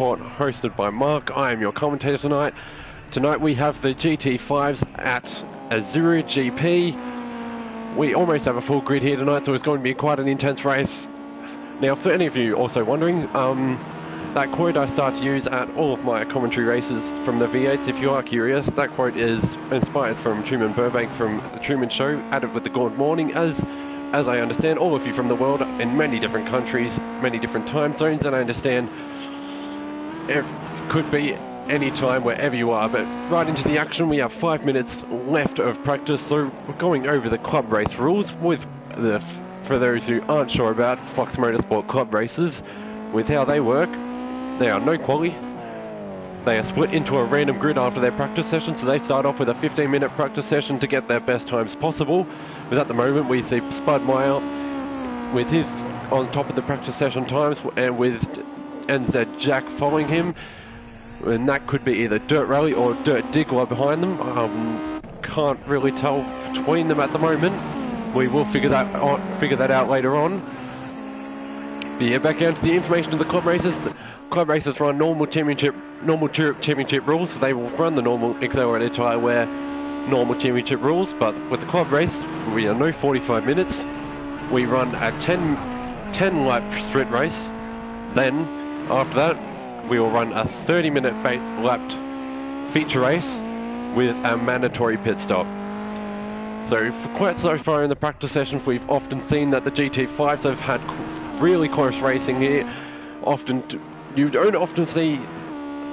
hosted by Mark. I am your commentator tonight. Tonight we have the GT5s at Azure GP. We almost have a full grid here tonight, so it's going to be quite an intense race. Now, for any of you also wondering, that quote I start to use at all of my commentary races from the V8s, if you are curious, that quote is inspired from Truman Burbank from The Truman Show, added with the Good Morning, as I understand, all of you from the world in many different countries, many different time zones, and I understand it could be any time wherever you are. But right into the action, we have 5 minutes left of practice, so we're going over the club race rules with for those who aren't sure about Flux Motorsport club races, with how they work. They are no quali. They are split into a random grid after their practice session, so they start off with a 15-minute practice session to get their best times possible. But at the moment we see Spud Meyer with his on top of the practice session times, and with NZ Jack following him, and that could be either Dirt Rally or Dirt Diggler behind them. Can't really tell between them at the moment. We will figure that out later on. But yeah, back down to the information of the club races. The club races run normal Europe championship rules, so they will run the normal accelerated tyre wear, normal championship rules. But with the club race, we are no 45 minutes. We run a 10 lap sprint race. Then after that, we will run a 30-minute lapped feature race with a mandatory pit stop. So for quite so far in the practice sessions, we've often seen that the GT5s have had really close racing here. You don't often see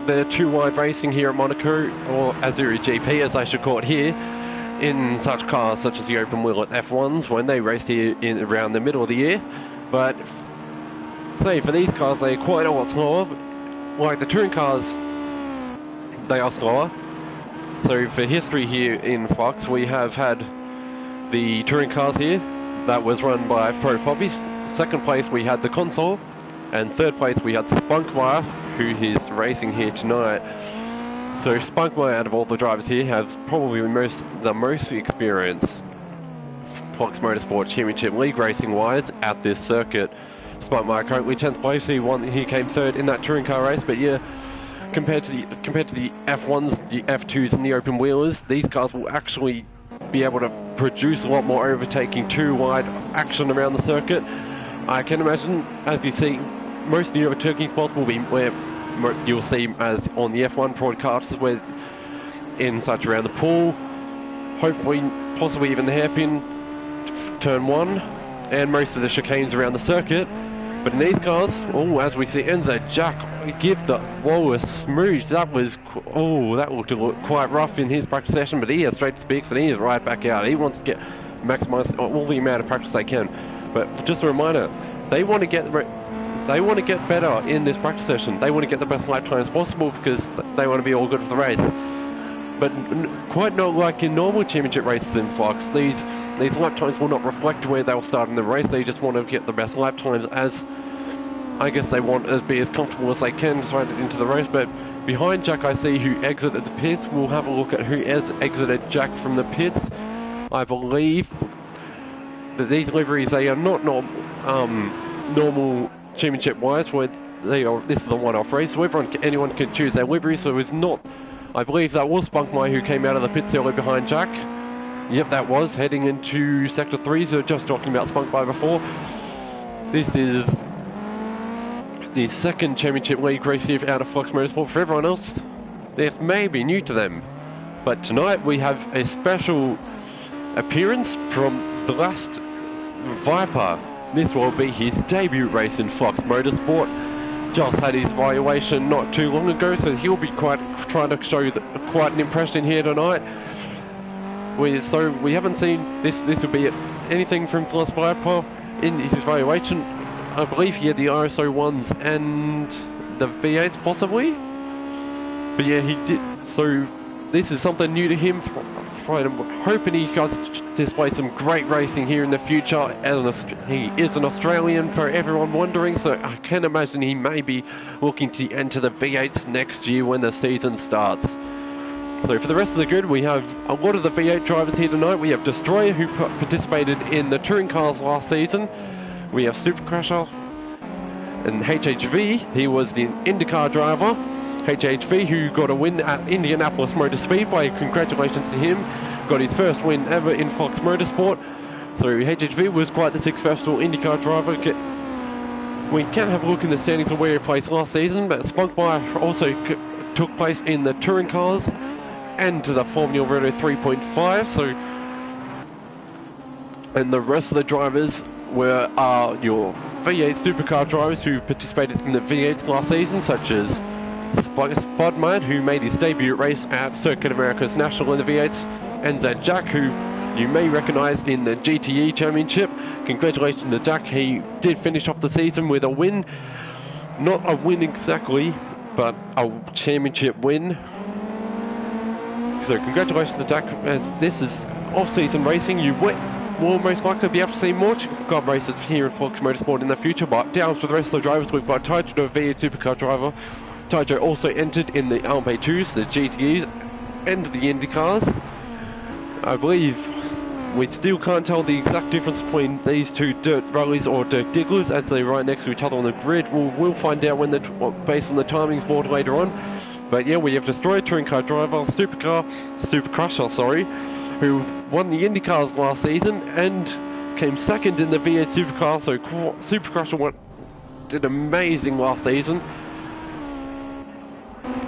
the too wide racing here at Monaco, or Azure GP as I should call it here, in such cars such as the open wheel at F1s when they race here around the middle of the year. But say for these cars, they're quite a lot slower. Like the touring cars, they are slower. So for history here in Flux, we have had the touring cars here that was run by Pro Fobbies. Second place we had the Console, and third place we had Spunkmeyer, who is racing here tonight. So Spunkmeyer, out of all the drivers here, has probably the most experience Flux Motorsport Championship League racing wise at this circuit. Spunkmeyer currently 10th place. He came third in that touring car race, but yeah, compared to the F1s, the F2s and the open wheelers, these cars will actually be able to produce a lot more overtaking too wide action around the circuit. I can imagine, as you see, most of the overtaking spots will be where you'll see as on the F1 broadcasts, where in such around the pool, hopefully possibly even the hairpin, turn 1, and most of the chicanes around the circuit. But in these cars, as we see NZ Jack give the a smooth. That looked quite rough in his practice session, but he has straight speaks and he is right back out. He wants to maximise all the amount of practice they can. But just a reminder, they want to get better in this practice session. They want to get the best lap times possible because they want to be all good for the race. But quite not like in normal championship races in Flux. These lap times will not reflect where they'll start in the race. They just want to get the best lap times, as I guess they want to be as comfortable as they can straight into the race. But behind Jack, I see who exited the pits. We'll have a look at who has exited Jack from the pits. I believe that these liveries, they are not normal championship wise, where this is a one-off race, so anyone can choose their livery. So it's not, I believe that was Spunkmeyer who came out of the pits early behind Jack. Yep, that was heading into Sector 3, so just talking about Spunkmeyer before. This is the second Championship League race here out of Flux Motorsport. For everyone else, this may be new to them. But tonight we have a special appearance from the last Viper. This will be his debut race in Flux Motorsport. Just had his evaluation not too long ago, so he'll be trying to show quite an impression here tonight. So we haven't seen this will be anything from Flux Viper in his evaluation. I believe he had the RSO 1s and the V8s possibly. But yeah, he did. So this is something new to him. I'm hoping he does display some great racing here in the future. He is an Australian, for everyone wondering, so I can imagine he may be looking to enter the V8s next year when the season starts. So for the rest of the grid, we have a lot of the V8 drivers here tonight. We have Destroyer, who participated in the touring cars last season. We have Super Crasher, And HHV, he was the IndyCar driver. HHV, who got a win at Indianapolis Motor Speedway. Congratulations to him. Got his first win ever in Flux Motorsport. So HHV was quite the successful IndyCar driver. We can have a look in the standings of where he placed last season, but Spunkmeyer also took place in the touring cars and the Formula Renault 3.5. So, and the rest of the drivers are your V8 supercar drivers who participated in the V8s last season, such as Spudman, who made his debut race at Circuit America's National in the V8s, and Jack, who you may recognise in the GTE Championship. Congratulations to Jack, he did finish off the season with a win. Not a win exactly, but a championship win. So congratulations to Jack. This is off-season racing. You will most likely be able to see more car races here in Flux Motorsport in the future, but down for the rest of the drivers, we've got Taijo, the V8 supercar driver. Taijo also entered in the LMP2s, the GTEs, and the IndyCars. I believe we still can't tell the exact difference between these two dirt rallies or dirt digglers as they're right next to each other on the grid. We'll find out when based on the timings board later on. But yeah, we have Destroyer, touring car driver, Super Crusher, who won the IndyCars last season and came second in the V8 Supercar. So Super Crusher did amazing last season.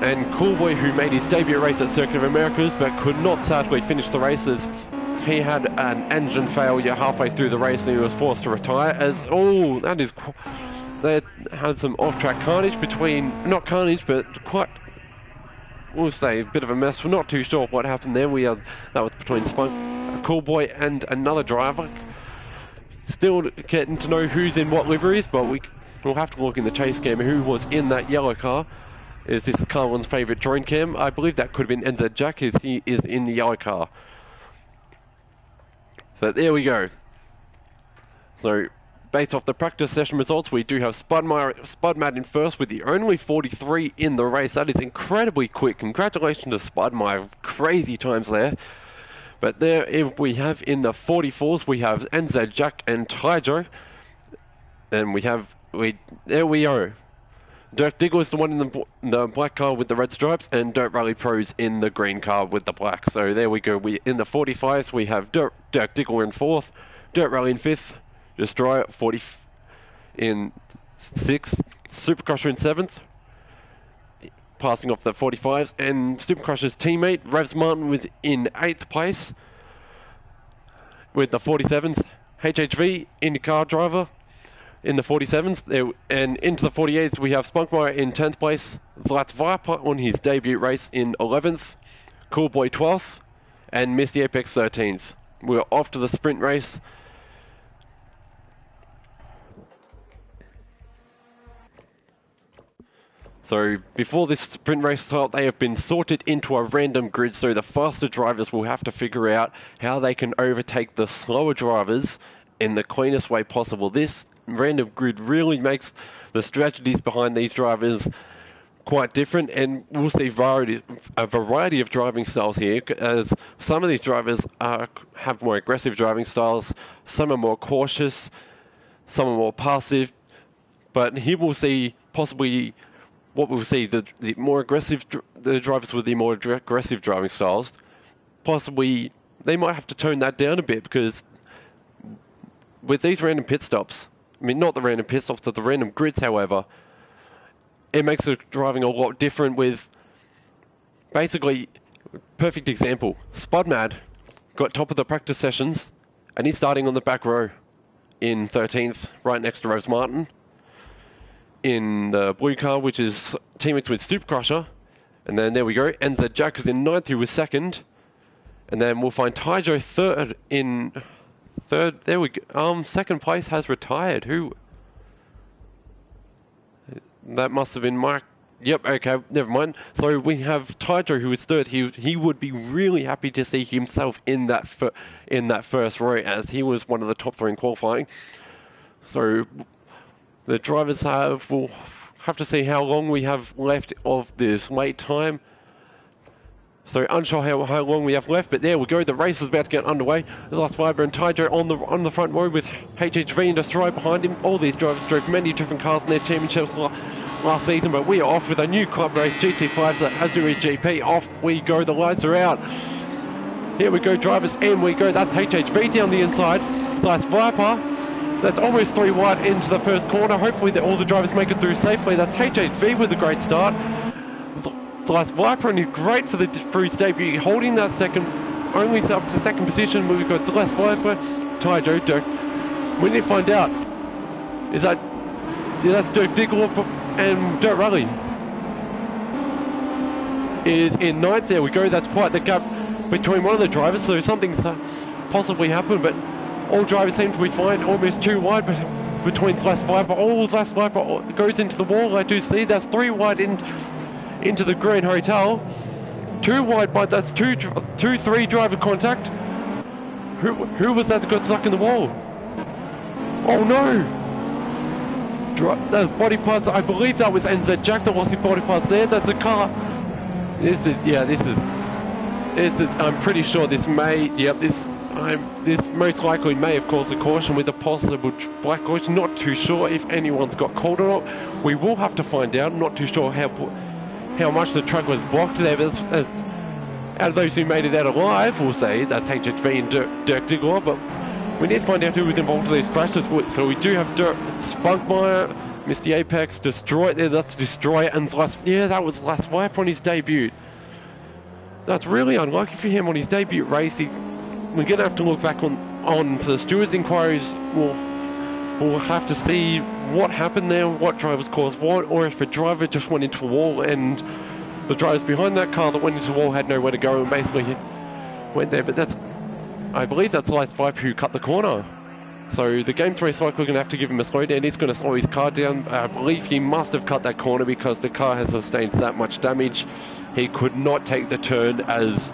And Coolboy, who made his debut race at Circuit of Americas but could not sadly finish the races. He had an engine failure halfway through the race and he was forced to retire. They had some off-track carnage not carnage, but quite, we'll say, a bit of a mess. We're not too sure what happened there. That was between Coolboy and another driver. Still getting to know who's in what liveries, but we'll have to look in the chase cam who was in that yellow car. Is this Carlin's favourite drone cam? I believe that could have been NZ Jack, as he is in the yellow car. So there we go. So based off the practice session results, we do have Spudman in first with the only 43 in the race. That is incredibly quick. Congratulations to Spudman. Crazy times there. But there, if we have in the 44s, we have NZ Jack and Taijo. Then there we go. Dirk Diggle is the one in the black car with the red stripes, and Dirt Rally Pros in the green car with the black. So there we go. In the 45s, we have Dirk Diggle in 4th, Dirt Rally in 5th, Destroyer in 6th, Super Crusher in 7th, passing off the 45s, and Super Crusher's teammate, Revs Martin, was in 8th place with the 47s, HHV, IndyCar driver, in the 47s, and into the 48s we have Spunkmeyer in 10th place, Vlad Viper on his debut race in 11th, Coolboy 12th, and Misty Apex 13th. We're off to the sprint race. So before this sprint race start, they have been sorted into a random grid, so the faster drivers will have to figure out how they can overtake the slower drivers in the cleanest way possible. This random grid really makes the strategies behind these drivers quite different, and we'll see a variety of driving styles here, as some of these drivers have more aggressive driving styles, some are more cautious, some are more passive, but here we'll see possibly what we'll see, the drivers with the more aggressive driving styles, possibly they might have to tone that down a bit, because with these random pit stops, I mean, not the random pit stops, but the random grids, however, it makes the driving a lot different. With basically, perfect example, Spudmad got top of the practice sessions, and he's starting on the back row in 13th, right next to Rose Martin, in the blue car, which is teammates with Super Crusher. And then there we go, NZ Jack is in 9th, who was 2nd, and then we'll find Taijo third. There we go. 2nd place has retired. Who? That must have been Mike. Yep, okay, never mind. So we have Taijo, who is 3rd. He would be really happy to see himself in that first row, as he was one of the top 3 in qualifying. So the drivers will have to see how long we have left of this late time. So unsure how long we have left, but there we go. The race is about to get underway. The last Viper and Tyjo on the front row with HHV and Destroy behind him. All these drivers drove many different cars in their championships last season, but we are off with a new club race, GT5s at Azure GP. Off we go, the lights are out. Here we go, drivers, and we go. That's HHV down the inside. Last Viper. That's almost 3 wide into the first corner. Hopefully all the drivers make it through safely. That's HHV with a great start. The last Viper, and he's great for his debut, holding that second, only up to second position. We've got the last Viper, Tyjo, Dirk. We need to find out. Is that, yeah, that's Dirk Diggler and Dirt Rally is in 9th. There we go. That's quite the gap between one of the drivers, so something's possibly happened, but all drivers seem to be fine. Almost 2 wide between the last Viper. All the last Viper goes into the wall. I do see that's 3 wide into the Green Hotel. 2 wide, but that's 2-3 driver contact. Who was that got stuck in the wall? Oh no! Those body parts, I believe that was NZ Jack that lost his body parts there. That's a car. This is, I'm pretty sure this may, yep, this most likely may have caused a caution with a possible black caution. Not too sure if anyone's got caught or not. We will have to find out. I'm not too sure how much the truck was blocked there. As out of those who made it out alive, we'll say that's HHV and Dirk Diggler, but we need to find out who was involved in these crashes. So we do have Dirk Spunkmeyer, Mr. Apex, Destroy there, that's Destroy, and that was last Viper on his debut. That's really unlucky for him on his debut race. We're going to have to look back on for the stewards' inquiries. We'll have to see what happened there, what drivers caused what, or if a driver just went into a wall and the drivers behind that car that went into the wall had nowhere to go and basically went there. But I believe that's the last Viper who cut the corner. So the Game 3 cycle, we're going to have to give him a slowdown. He's going to slow his car down. I believe he must have cut that corner because the car has sustained that much damage. He could not take the turn as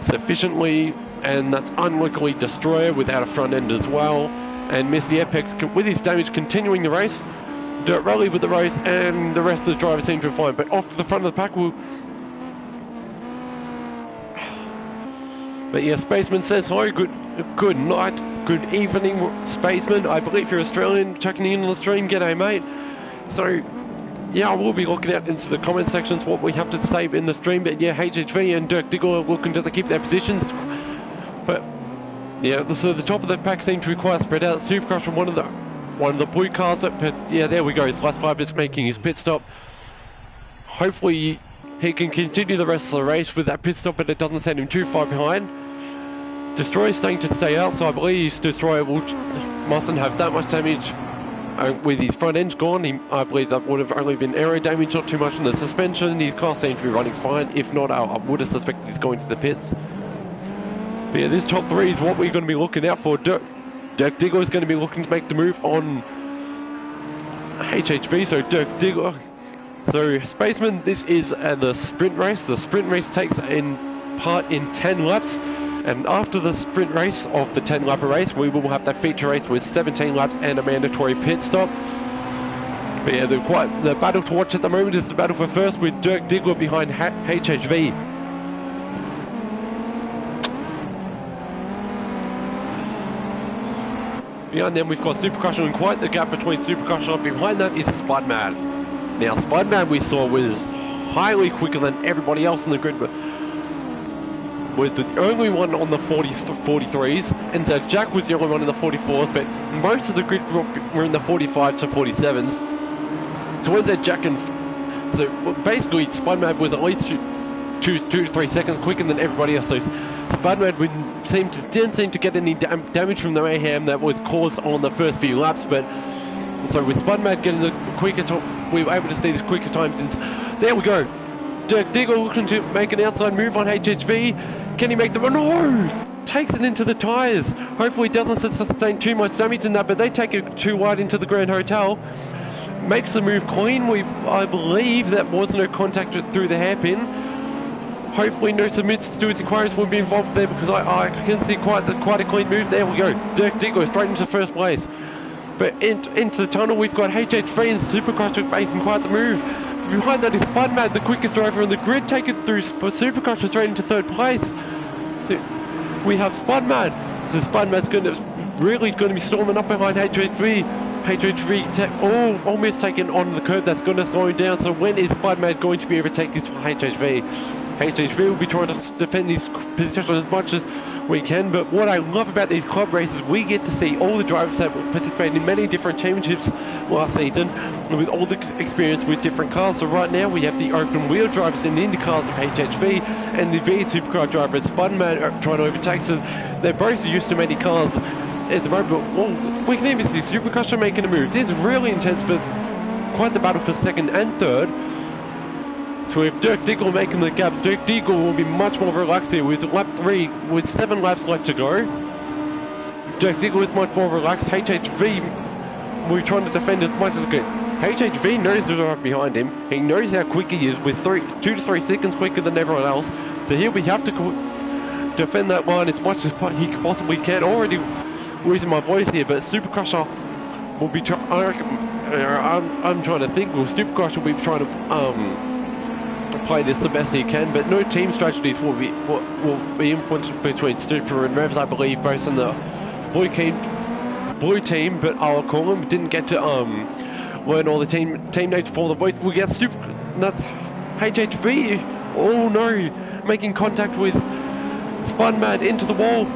sufficiently, and that's unluckily Destroyer without a front end as well. And Mr. Apex with his damage continuing the race. Dirt Rally with the race, and the rest of the drivers seem to be fine. But off to the front of the pack But yeah, Spaceman says hi, good night, good evening, Spaceman. I believe you're Australian, checking in on the stream. G'day, mate. So yeah, I will be looking out into the comment sections what we have to say in the stream. But yeah, HHV and Dirk Diggler are looking to keep their positions. But yeah, so the top of the pack seems to be quite spread out. Supercrush from one of the blue cars. But yeah, there we go. It's last 5 just making his pit stop. Hopefully he can continue the rest of the race with that pit stop, but it doesn't send him too far behind. Destroyer staying to stay out, so I believe Destroyer mustn't have that much damage with his front end gone. I believe that would have only been aero damage, not too much in the suspension. His car seems to be running fine. If not, I would have suspected he's going to the pits. But yeah, this top 3 is what we're going to be looking out for. Dirk Diggler is going to be looking to make the move on HHV, so Dirk Diggler. So Spaceman, this is the sprint race. The sprint race takes part in 10 laps. And after the sprint race of the 10 lap race, we will have that feature race with 17 laps and a mandatory pit stop. But yeah, the battle to watch at the moment is the battle for first with Dirk Diggler behind HHV. Behind them we've got Supercrusher, and quite the gap between Supercrusher. Behind that is Spudman. Now Spudman we saw was highly quicker than everybody else in the grid, but was the only one on the 43s, and so Jack was the only one in the 44s, but most of the grid were in the 45s to 47s. So when that Jack and so basically Spudman was at least two to 3 seconds quicker than everybody else. So Spudman didn't seem to get any damage from the mayhem that was caused on the first few laps, but so with Spudman getting the quicker time, we were able to see this quicker time since. There we go. Dirk Diggler looking to make an outside move on HHV. Can he make the run? No! Takes it into the tyres. Hopefully he doesn't sustain too much damage in that, but they take it too wide into the Grand Hotel. Makes the move clean. I believe that was no contact through the hairpin. Hopefully no submits to his inquiries will be involved there, because I can see quite a clean move. There we go. Dirk Diggler straight into first place. But into the tunnel we've got HHV and Supercrush making quite the move. Behind that is Spudmad, the quickest driver on the grid, taken through Supercross straight into third place. We have Spudmad. So Spudmad's really going to be storming up behind HHV. HHV almost taken on the curb. That's going to throw him down. So when is Spudmad going to be able to take this from HHV? HHV will be trying to defend this position as much as we can, but what I love about these club races, we get to see all the drivers that participated in many different championships last season with all the experience with different cars. So right now we have the open wheel drivers in the Indy cars of HHV and the V Supercar drivers Spudman are trying to overtake, so they're both used to many cars at the moment. But well, we can even see Supercars making a move. This is really intense, but quite the battle for second and third. So with Dirk Diggle making the gap, Dirk Diggle will be much more relaxed here with lap 3 with 7 laps left to go. Dirk Diggle is much more relaxed. HHV, we're trying to defend as much as we can. HHV knows the driver behind him. He knows how quick he is with 2 to 3 seconds quicker than everyone else. So here we have to defend that line as much as he possibly can. Already losing my voice here, but Supercrusher will be trying. I'm trying to think. Well, Supercrusher will be trying to play this the best he can, but no team strategies will be implemented between Super and Revs, I believe, both in the blue team, but I'll call them didn't get to learn all the team names for the boys. We get Super. That's HHV. Oh no, making contact with Spudmad into the wall.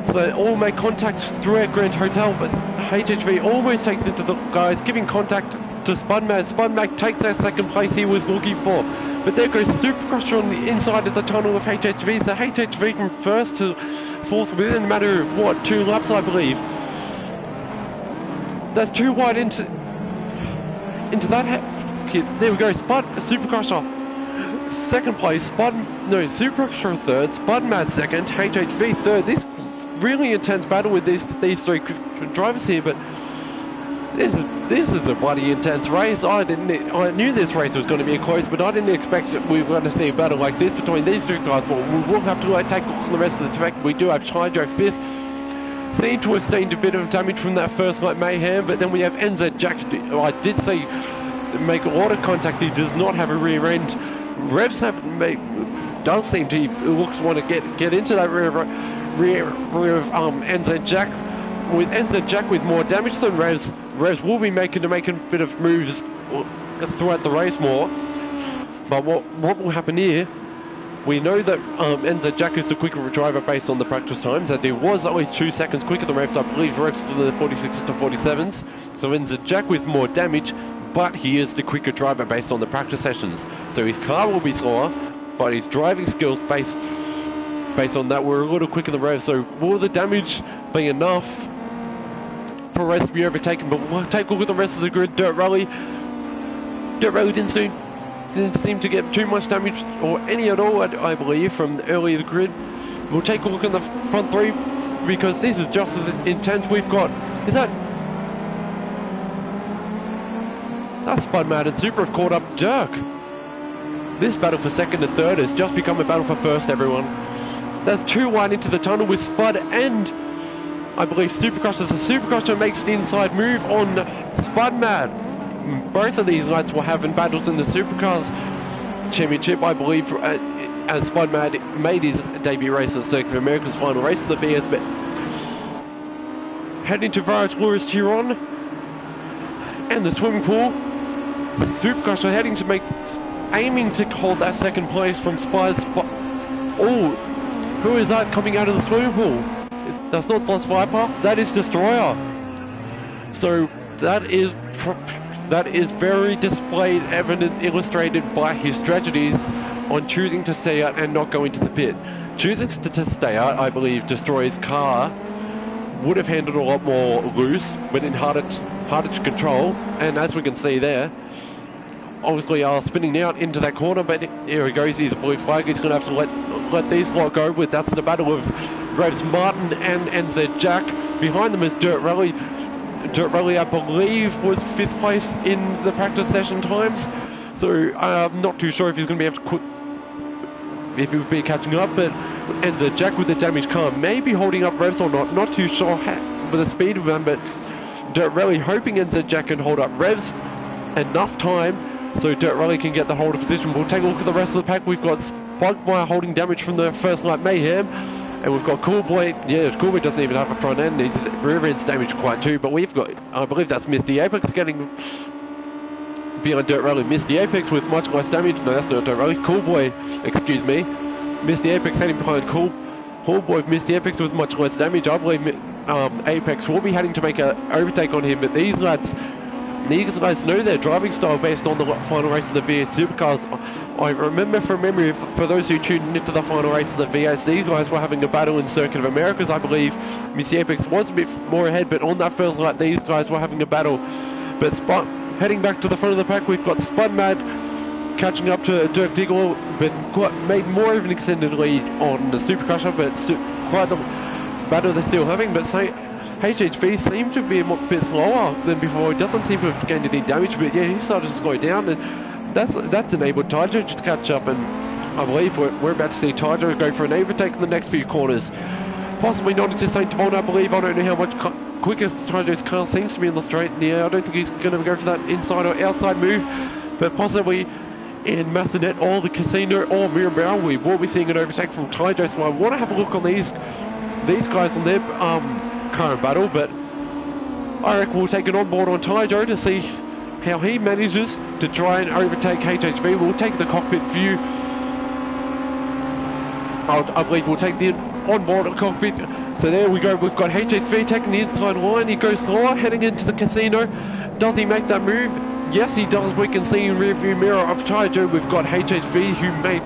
So they all make contact throughout Grand Hotel, but HHV almost takes into the guys, giving contact to Spudmad. Spudmad takes that second place he was looking for. But there goes Supercrusher on the inside of the tunnel of HHV. So HHV from first to fourth within a matter of, what, 2 laps, I believe. That's too wide into that. There we go, Supercrusher. Second place, Supercrusher third, Spudmad second, HHV third. This really intense battle with these 3 drivers here, but this is a bloody intense race. I knew this race was going to be close, but I didn't expect that we were going to see a battle like this between these 2 guys. But we will have to take a look at the rest of the track. We do have Hydro 5th. Seemed to have sustained a bit of damage from that first lap mayhem, but then we have NZ Jack. I did see make a lot of contact. He does not have a rear end. Revs does seem to want to get into that rear of NZ Jack. With NZ Jack with more damage than Revs will be making a bit of moves throughout the race more. But what will happen here? We know that NZ Jack is the quicker driver based on the practice times, that there was at least 2 seconds quicker than Revs. I believe Revs to the 46s to 47s. So NZ Jack with more damage, but he is the quicker driver based on the practice sessions. So his car will be slower, but his driving skills based on that were a little quicker than Revs. So will the damage be enough for Revs to be overtaken? But we'll take a look at the rest of the grid. Dirt Rally didn't seem to get too much damage, or any at all, I believe, from earlier the grid. We'll take a look at the front 3, because this is just as intense. We've got, that's Spudmad and Super have caught up Dirk. This battle for second and third has just become a battle for first, everyone. That's 2 wide into the tunnel with Spud and I believe Supercrusher. So Supercrusher makes the inside move on Spudmad. Both of these lights were having battles in the Supercars Championship, I believe, as Spudmad made his debut race at Circuit of America's final race of the VS. But heading to Varage Lourdes Chiron and the swimming pool, Supercrusher aiming to hold that second place from Spud. Oh, who is that coming out of the swimming pool? That's not Plus Viper, that is Destroyer. So that is very displayed, evident, illustrated by his strategies on choosing to stay out and not go into the pit. Choosing to stay out, I believe Destroyer's car would have handled a lot more loose, but harder to control. And as we can see there, obviously spinning out into that corner, but here he goes, he's a blue flag. He's going to have to let these lot go with. That's the battle of Revs Martin and NZ Jack. Behind them is Dirt Rally. Dirt Rally, I believe, was 5th place in the practice session times. So I'm not too sure if he's going to be able to if he would be catching up, but NZ Jack with the damaged car may be holding up Revs or not. Not too sure with the speed of them, but Dirt Rally hoping NZ Jack can hold up Revs enough time so Dirt Rally can get the hold of position. We'll take a look at the rest of the pack. We've got Spugmire holding damage from the first lap mayhem, and we've got Coolboy. Yeah, Coolboy doesn't even have a front end. His rear end's damaged quite too, but we've got, I believe that's Misty Apex getting behind Dirt Rally. Misty Apex with much less damage. No, that's not Dirt Rally. Coolboy, excuse me. Misty Apex heading behind Coolboy with Misty Apex with much less damage. I believe Apex will be heading to make an overtake on him, but these lads know their driving style based on the final race of the V8 Supercars. I remember from memory, for those who tuned into the final race of the V8, these guys were having a battle in Circuit of Americas. I believe Misty Apex was a bit more ahead, but on that first lap these guys were having a battle. But heading back to the front of the pack, we've got Spudmad catching up to Dirk Diggle, but made more of an extended lead on the Supercrusher, but quite the battle they're still having. But HHV seems to be a bit slower than before. He doesn't seem to have gained any damage, but yeah, he started to slow down, and that's enabled Tiger to catch up, and I believe we're about to see Tiger go for an overtake in the next few corners. Possibly not into St. Devon, I believe. I don't know how much quicker Tiger's car seems to be in the straight. Yeah, I don't think he's going to go for that inside or outside move, but possibly in Massanet or the Casino or Mirabel, we will be seeing an overtake from Tiger. So I want to have a look on these guys on their current battle, but I reckon we'll take it on board on Tiger to see how he manages to try and overtake HHV. We'll take the cockpit view. I believe we'll take the on board cockpit. So there we go. We've got HHV taking the inside line. He goes slower, heading into the Casino. Does he make that move? Yes, he does. We can see in rear view mirror of Tiger, we've got HHV who made,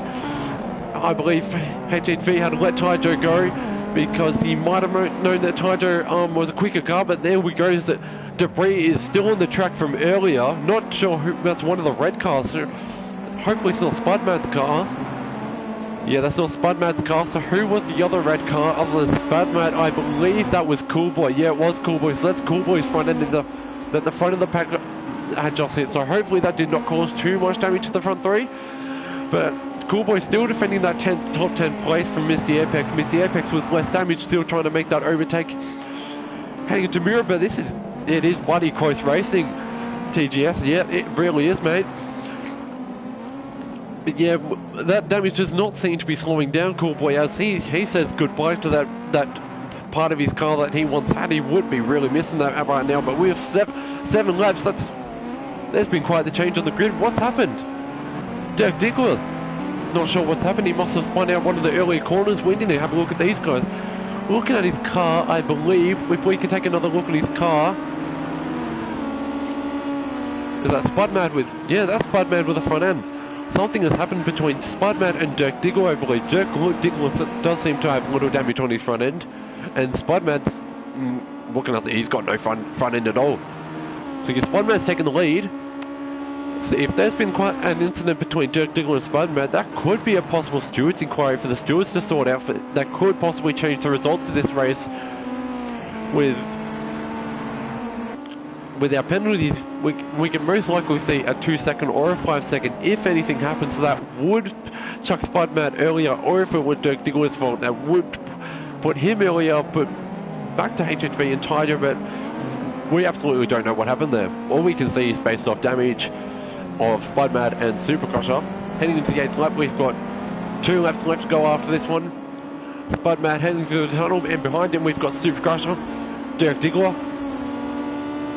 I believe HHV had to let Tiger go because he might have known that Tiger was a quicker car, but there we go. Is that debris is still on the track from earlier. Not sure who, that's one of the red cars, so hopefully it's not Spudmad's car. Yeah, that's not Spudmad's car. So who was the other red car other than Spudmad? I believe that was Coolboy. Yeah, it was Coolboy. So that's Coolboy's front end that the front of the pack had just hit. So hopefully that did not cause too much damage to the front three. But Coolboy still defending that top 10 place from Misty Apex. Misty Apex with less damage, still trying to make that overtake. Heading into Mirror, but it is bloody close racing. TGS, yeah, it really is, mate. But yeah, that damage does not seem to be slowing down Coolboy as he says goodbye to that part of his car that he once had. He would be really missing that right now. But we have seven laps. There's been quite the change on the grid. What's happened? Dirk Diggler, not sure what's happened. He must have spun out one of the earlier corners. We need to have a look at these guys. Looking at his car, I believe, if we can take another look at his car. Is that Spudmad with... Yeah, that's Spudmad with a front end. Something has happened between Spudmad and Dirk Diggler, I believe. Dirk Diggler does seem to have little damage on his front end. And Spudmad's... what can I say? He's got no front end at all. So Spudmad's taking the lead. So if there's been quite an incident between Dirk Diggler and Spudmad, that could be a possible stewards inquiry for the stewards to sort out. That could possibly change the results of this race. With our penalties, we can most likely see a 2-second or a 5-second if anything happens. So that would chuck Spudmad earlier, or if it were Dirk Diggler's fault, that would put him earlier, but back to HHV and Tiger. But we absolutely don't know what happened there. All we can see is based off damage of Spudmad and Supercrusher. Heading into the 8th lap, we've got 2 laps left to go after this one. Spudmad heading to the tunnel, and behind him we've got Supercrusher, Dirk Diggler,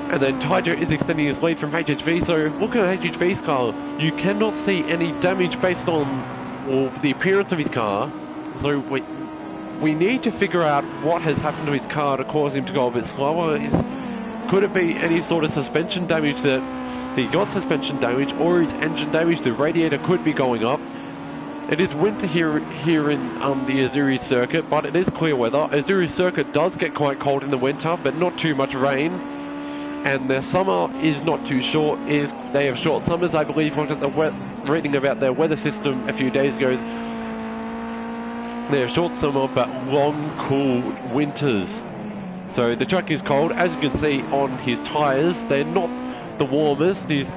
and then Tiger is extending his lead from HHV. So looking at HHV's car, you cannot see any damage based on the appearance of his car. So we need to figure out what has happened to his car to cause him to go a bit slower. Could it be any sort of suspension damage, that he got suspension damage, or his engine damage? The radiator could be going up. It is winter here in the Azure circuit, but it is clear weather. Azure circuit does get quite cold in the winter, but not too much rain. And their summer is not too short. They have short summers, I believe. I was reading about their weather system a few days ago. They have short summer, but long, cool winters. So the track is cold. As you can see on his tyres, they're not the warmest. His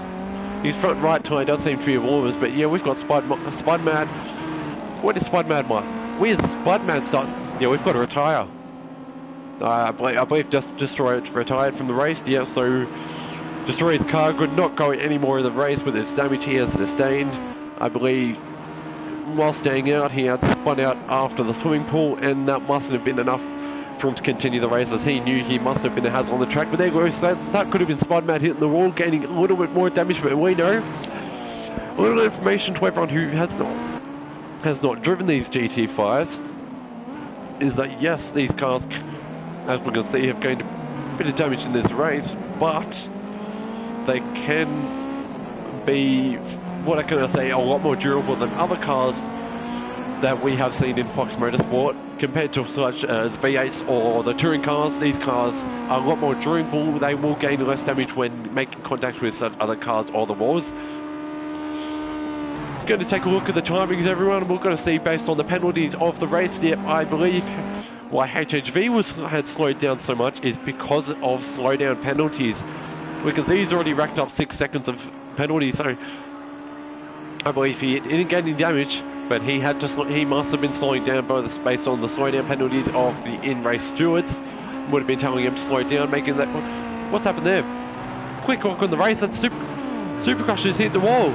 front right tyre does seem to be the warmest. But yeah, we've got Spudmad. Where is Spudmad, Mike? Where's Spudmad starting? Yeah, we've got to retire. I believe just retired from the race. Yeah, so destroy his car, could not go any more in the race with its damage he has sustained. I believe while staying out, he had spun out after the swimming pool, and that mustn't have been enough for him to continue the race, as he knew he must have been a hazard on the track. But there goes, so that could have been Spudman hitting the wall, gaining a little bit more damage. But we know, a little information to everyone who has not driven these GT5s, is that yes, these cars, as we're going to see, have gained a bit of damage in this race, but they can be, what can I say, a lot more durable than other cars that we have seen in Flux Motorsport. Compared to such as V8s or the touring cars, these cars are a lot more durable. They will gain less damage when making contact with such other cars or the walls. Going to take a look at the timings, everyone. We're going to see based on the penalties of the race. Yep, I believe why HHV had slowed down so much is because of slowdown penalties, because he's already racked up 6 seconds of penalties. So I believe he didn't get any damage, but he must have been slowing down both based on the slowdown penalties of the in-race stewards. Would have been telling him to slow down, making that. What's happened there? Quick look on the race. That Supercrush hit the wall.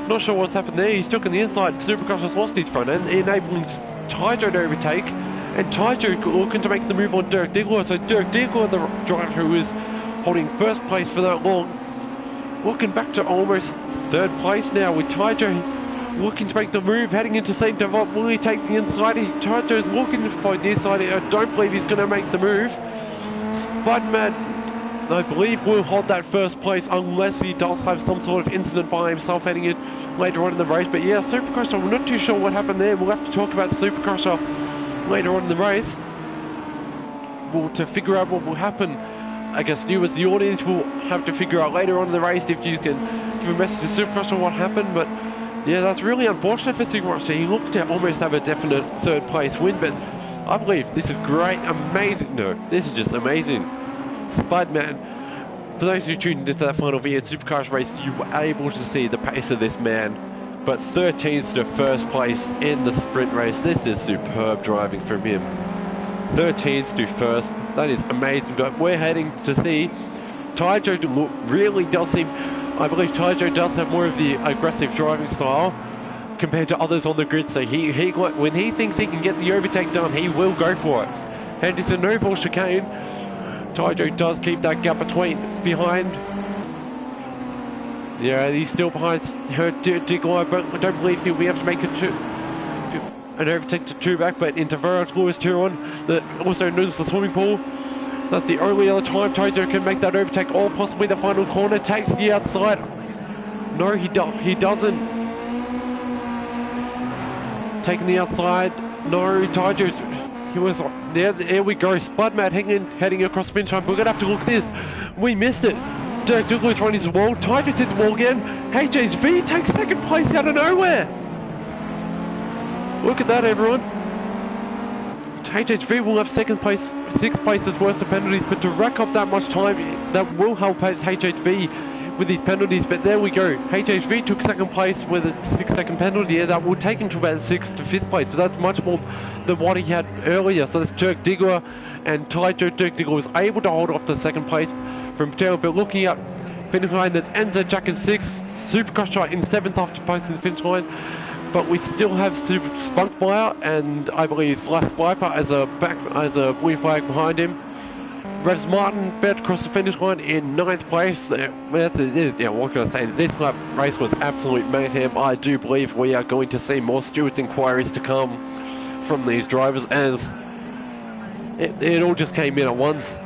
Not sure what's happened there. He's stuck on the inside. Supercrush has lost his front end, enabling Tyjo to overtake, and Tyjo looking to make the move on Dirk Diggler. So Dirk Diggler, the driver who is holding first place for that long, looking back to almost third place now, with Tyjo looking to make the move, heading into St. Devot. Will he take the inside? Tyjo's looking to find the inside. I don't believe he's going to make the move. Spudman, I believe, will hold that first place unless he does have some sort of incident by himself heading in later on in the race. But yeah, Supercrusher, I'm not too sure what happened there. We'll have to talk about Supercrusher later on in the race. Well, to figure out what will happen, I guess you as the audience will have to figure out later on in the race if you can give a message to Supercrusher what happened. But yeah, that's really unfortunate for Supercrusher. He looked to almost have a definite third place win, but I believe this is great, amazing. No, this is just amazing. Spudman, for those who tuned into that final V8 Supercars race, you were able to see the pace of this man. But 13th to first place in the sprint race. This is superb driving from him. 13th to first, that is amazing. But we're heading to see Tyjo really does seem, I believe Tyjo does have more of the aggressive driving style compared to others on the grid. So when he thinks he can get the overtake done, he will go for it. And it's a no-fault chicane. Tyjo does keep that gap behind. Yeah, he's still behind her Diggler, but I don't believe he'll be able to make an overtake to two back, but into Verage Lewis 2 on, that also known as the swimming pool. That's the only other time Tyjo can make that overtake, or possibly the final corner. Takes the outside. No, he doesn't. Taking the outside. No, Tyjo's. He was. There we go. Spudman heading across the finish line. We're gonna have to look at this. We missed it. Dirk Diggler's running his wall. Tyjo's hit the wall again. HHV takes second place out of nowhere. Look at that, everyone. HHV will have second place, 6 places worth of penalties, but to rack up that much time, that will help HHV with these penalties. But there we go. HHV took second place with a 6-second penalty. Yeah, that will take him to about 6th to 5th place, but that's much more than what he had earlier. So that's Dirk Diggler and Tyjo. Dirk Diggler was able to hold off the second place from Taylor, but looking at finish line, that's Enzo Jack in 6th, Supercrusher in 7th after posting the finish line. But we still have Spunkmeyer and I believe Flash Viper as a blue flag behind him. Revs Martin about to cross the finish line in 9th place. Yeah, what can I say? This race was absolute mayhem. I do believe we are going to see more stewards inquiries to come from these drivers, as it all just came in at once.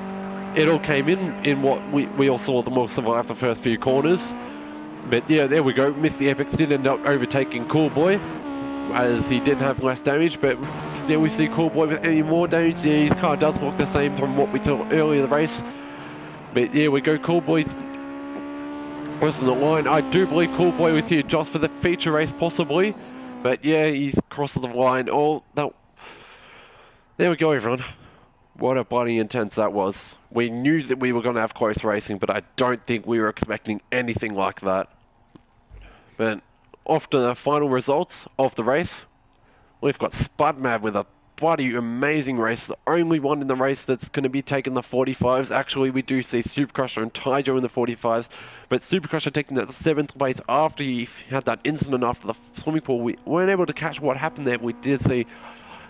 It all came in what we all saw them all survive the first few corners. But yeah, there we go. Missed the Epics, did end up overtaking Cool Boy, as he did have less damage. But there we see Cool Boy with any more damage. Yeah, his car does look the same from what we saw earlier in the race. But yeah, we go. Cool Boy was on the line. I do believe Cool Boy was here just for the feature race, possibly. But yeah, he's crossed the line. Oh, no. There we go, everyone. What a bloody intense that was. We knew that we were going to have close racing, but I don't think we were expecting anything like that. But off to the final results of the race. We've got Spudman with a bloody amazing race. The only one in the race that's going to be taking the 45s. Actually, we do see Supercrusher and Tyjo in the 45s, but Supercrusher taking that 7th place after he had that incident after the swimming pool. We weren't able to catch what happened there. We did see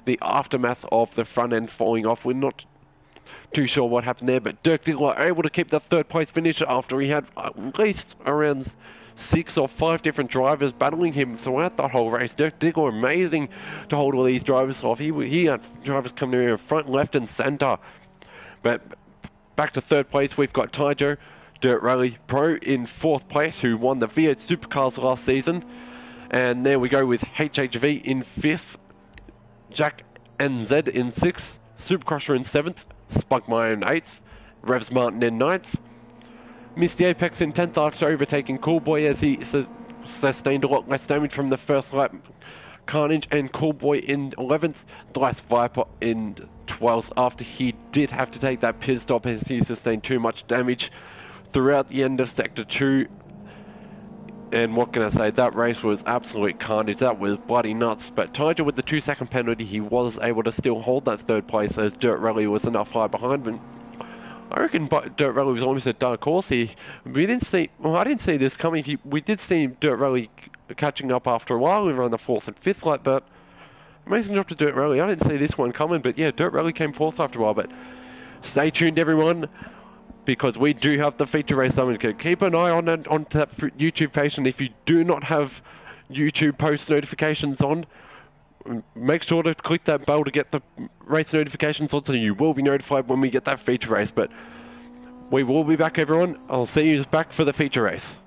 the aftermath of the front end falling off. We're not too sure what happened there, but Dirk Diggler able to keep the 3rd place finish after he had at least around 6 or 5 different drivers battling him throughout the whole race. Dirk Diggler, amazing to hold all these drivers off. He had drivers coming in front, left and centre. But back to 3rd place, we've got Tyjo Dirt Rally Pro in 4th place, who won the V8 Supercars last season. And there we go with HHV in 5th, Jack NZ in 6th, Supercrusher in 7th, Spugmeyer in 8th, Revs Martin in 9th, Misty Apex in 10th after overtaking Coolboy as he sustained a lot less damage from the first lap carnage, and Coolboy in 11th, Dice Viper in 12th after he did have to take that pit stop as he sustained too much damage throughout the end of Sector 2. And what can I say, that race was absolute carnage. That was bloody nuts. But Tyjo with the 2-second penalty, he was able to still hold that 3rd place as Dirt Rally was enough high behind him. I reckon Dirt Rally was almost a dark horse here. We didn't see, well, I didn't see this coming. We did see Dirt Rally catching up after a while. We were on the 4th and 5th lap, but amazing job to Dirt Rally. I didn't see this one coming, but yeah, Dirt Rally came 4th after a while. But stay tuned, everyone, because we do have the feature race summon. Keep an eye on that YouTube page, and if you do not have YouTube post notifications on, make sure to click that bell to get the race notifications on, so you will be notified when we get that feature race. But we will be back, everyone. I'll see you back for the feature race.